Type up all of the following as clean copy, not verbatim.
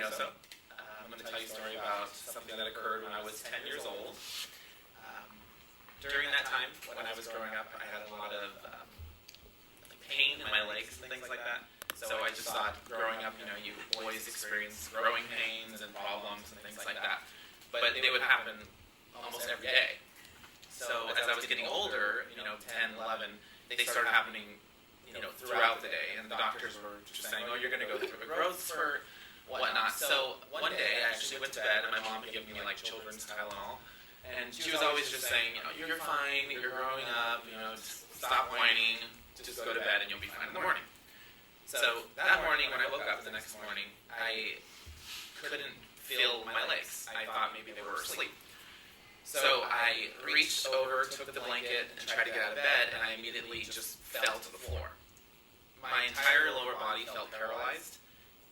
Reynoso. I'm going to tell you a story about something that occurred when I was 10 years old. During that time, when I was growing up, I had a lot of pain in my legs and things like that. So I just thought, growing up, you boys experience growing pains and problems and things like that. But they would happen almost every day. So as I was getting older, 10, 11, they started happening throughout the day, and the doctors were just saying, oh, you're going to go through a growth spurt, whatnot. So one day I actually went to bed, and my mom had given me like children's Tylenol, and she was always just saying, you're fine, you're growing up, just stop whining, just go to bed and you'll be fine in the morning. So that morning when I woke up the next morning, I couldn't feel my legs. I thought maybe they were asleep. So I reached over, took the blanket, and tried to get out of bed, and I immediately just fell to the floor. My entire lower body felt paralyzed,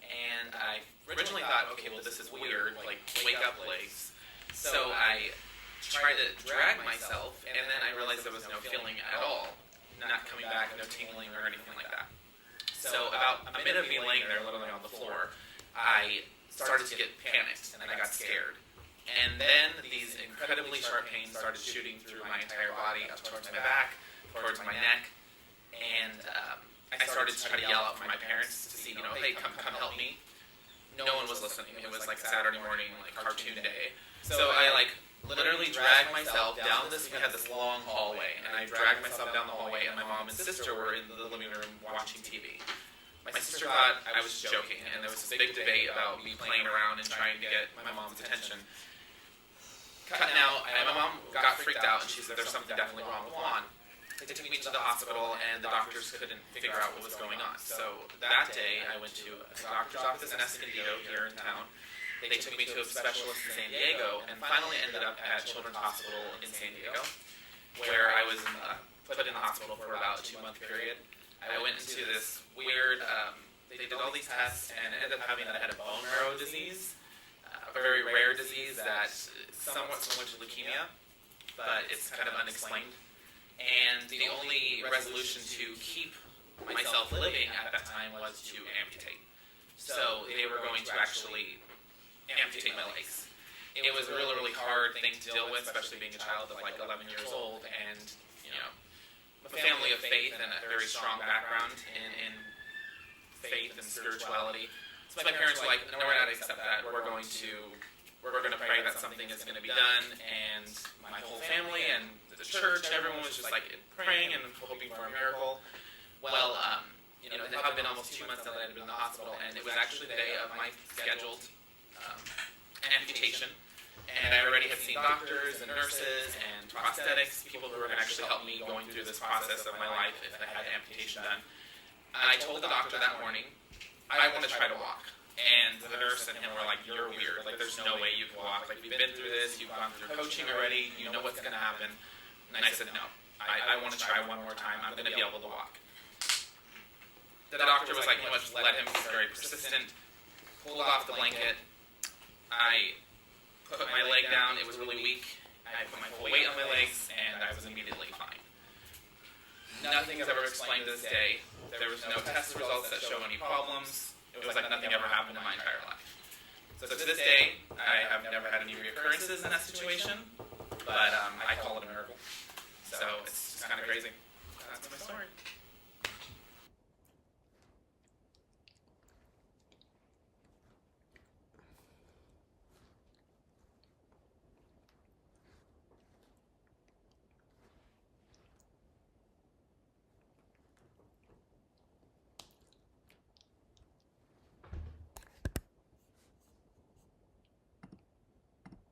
and I originally thought, okay, well, this is weird, like, wake up legs. So I tried to drag myself, and then I realized there was no feeling at all, not coming back, no tingling or anything like that. So about a minute of me laying there, literally on the floor, I started to get panicked, and I got scared. And then these incredibly sharp pains started shooting through my entire body, up towards my back, towards my neck, and I started to try to yell out for my parents to see, hey, come help me. No one was listening. It was like Saturday morning, like cartoon day. So I literally dragged myself down we had this long hallway, and I dragged myself down the hallway, and my mom and sister were in the living room watching TV. My sister thought I was joking, and there was this big debate about me playing around and trying to get my mom's attention. Now, my mom got freaked out, and she said there's something definitely wrong with Juan. They took me to the hospital, and the doctors couldn't figure out what was going on. So that day, I went to a doctor's office in Escondido here in town. They took me to a specialist in San Diego, and finally ended up at Children's Hospital in San Diego, where I was put in the hospital for about a 2-month period. I went into this weird, they did all these tests, and ended up having that I had a bone marrow disease, a very rare disease that somewhat similar to leukemia, but it's kind of unexplained. And the only resolution to keep myself living at that time was to amputate. So they were going to actually amputate my legs. It was a really, really hard thing to deal with, especially being a child of like 11 years old, and a family of faith and a very strong background in faith and spirituality. So my parents were like, no, we're not going to accept that. We're going to pray that something is going to be done, and my whole family and the church, everyone was just like praying and hoping for a miracle. Well, it had been almost 2 months that I had been in the hospital, and it was actually the day of my scheduled amputation. And I already had seen doctors and nurses and prosthetics, people who were going to actually help me going through this process of my life if I had amputation done. And I told the doctor that morning, I want to try to walk. And the nurse and him were like, you're weird. Like, there's no way you can walk. Like, we've been through this. You've gone through coaching already. You know what's going to happen. And I said, no. I want to try one more time. I'm going to be able to walk. The doctor was like, just let him. He's very persistent. Pulled off the blanket. I put my leg down. It was really weak. I put my full weight on my legs, and I was immediately fine. Nothing is ever explained to this day. There was no test results that show any problems. It was like nothing ever happened in my entire life. So to this day, I have never had any reoccurrences in that situation, but I call it a miracle. So it's kind of crazy. That's my story.